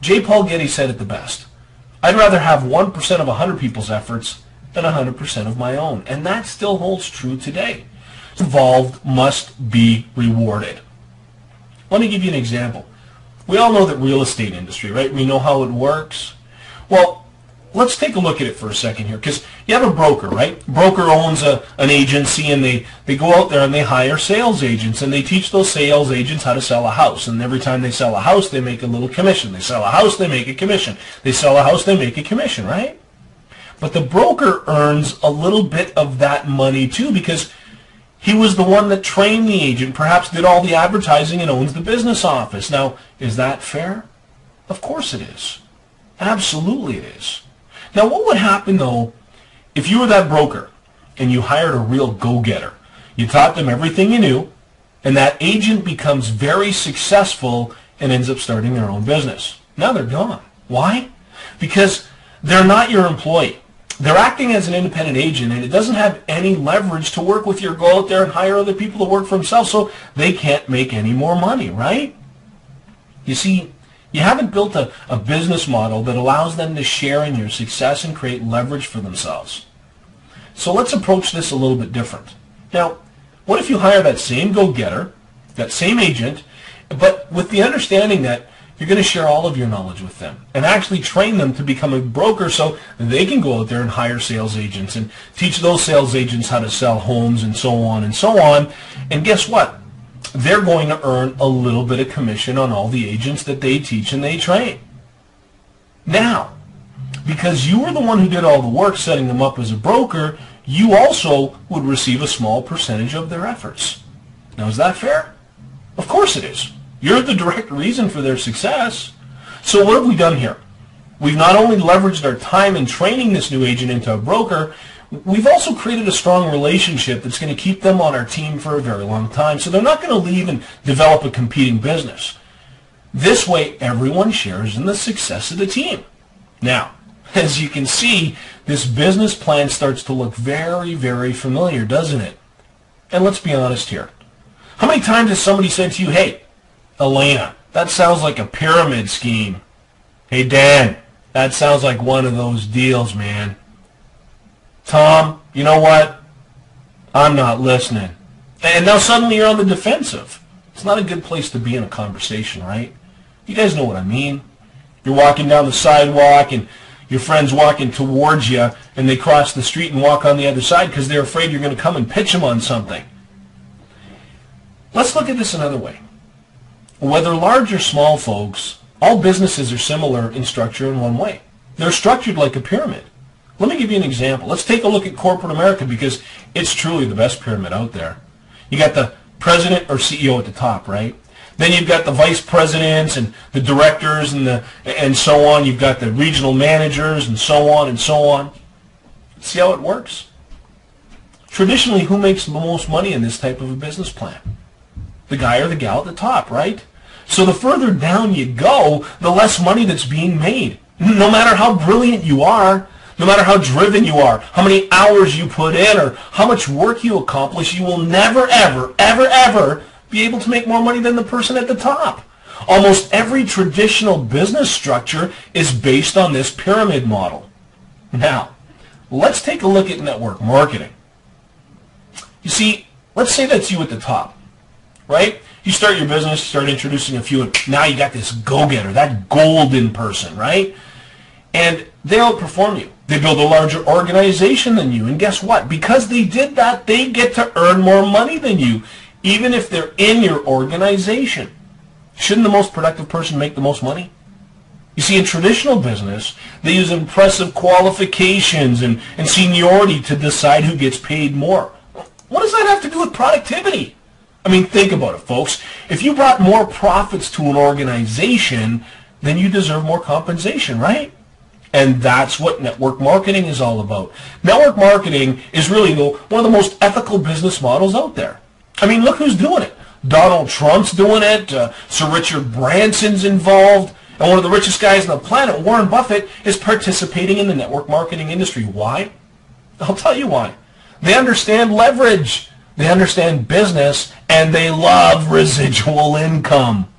J. Paul Getty said it the best. I'd rather have 1% of 100 people's efforts than 100% of my own. And that still holds true today. Involved must be rewarded. Let me give you an example. We all know that real estate industry, right? We know how it works. Well, let's take a look at it for a second here, because you have a broker, right? Broker owns an agency, and they go out there and they hire sales agents, and they teach those sales agents how to sell a house. And every time they sell a house, they make a little commission. They sell a house, they make a commission. They sell a house, they make a commission, right? But the broker earns a little bit of that money too, because he was the one that trained the agent, perhaps did all the advertising, and owns the business office. Now, is that fair? Of course it is. Absolutely it is. Now, what would happen, though, if you were that broker and you hired a real go-getter? You taught them everything you knew, and that agent becomes very successful and ends up starting their own business. Now they're gone. Why? Because they're not your employee. They're acting as an independent agent, and it doesn't have any leverage to work with your go out there and hire other people to work for themselves, so they can't make any more money, right? You see, you haven't built a business model that allows them to share in your success and create leverage for themselves. So let's approach this a little bit different. Now, what if you hire that same go-getter, that same agent, but with the understanding that you're going to share all of your knowledge with them and actually train them to become a broker so they can go out there and hire sales agents and teach those sales agents how to sell homes and so on and so on. And guess what? They're going to earn a little bit of commission on all the agents that they teach and they train. Now, because you were the one who did all the work setting them up as a broker, you also would receive a small percentage of their efforts. Now, is that fair? Of course it is. You're the direct reason for their success. So what have we done here? We've not only leveraged our time in training this new agent into a broker, we've also created a strong relationship that's going to keep them on our team for a very long time. So they're not going to leave and develop a competing business. This way, everyone shares in the success of the team. Now, as you can see, this business plan starts to look very, very familiar, doesn't it? And let's be honest here. How many times has somebody said to you, hey, Elena, that sounds like a pyramid scheme. Hey, Dan, that sounds like one of those deals, man. Tom, you know what? I'm not listening. And now suddenly you're on the defensive. It's not a good place to be in a conversation, right? You guys know what I mean. You're walking down the sidewalk and your friend's walking towards you and they cross the street and walk on the other side because they're afraid you're going to come and pitch them on something. Let's look at this another way. Whether large or small, folks, all businesses are similar in structure in one way. They're structured like a pyramid. Let me give you an example. Let's take a look at corporate America because it's truly the best pyramid out there. You got the president or CEO at the top, right? Then you've got the vice presidents and the directors and so on. You've got the regional managers and so on and so on. See how it works? Traditionally, who makes the most money in this type of a business plan? The guy or the gal at the top, right? So the further down you go, the less money that's being made. No matter how brilliant you are, no matter how driven you are, how many hours you put in, or how much work you accomplish, you will never, ever, ever, ever be able to make more money than the person at the top. Almost every traditional business structure is based on this pyramid model. Now, let's take a look at network marketing. You see, let's say that's you at the top, right? You start your business, start introducing a few, and now you got this go-getter, that golden person, right? And they outperform you. They build a larger organization than you. And guess what? Because they did that, they get to earn more money than you, even if they're in your organization. Shouldn't the most productive person make the most money? You see, in traditional business, they use impressive qualifications and seniority to decide who gets paid more. What does that have to do with productivity? I mean, think about it, folks. If you brought more profits to an organization, then you deserve more compensation, right? And that's what network marketing is all about. Network marketing is really one of the most ethical business models out there. I mean, look who's doing it. Donald Trump's doing it. Sir Richard Branson's involved. And one of the richest guys on the planet, Warren Buffett, is participating in the network marketing industry. Why? I'll tell you why. They understand leverage. They understand business, and they love residual income.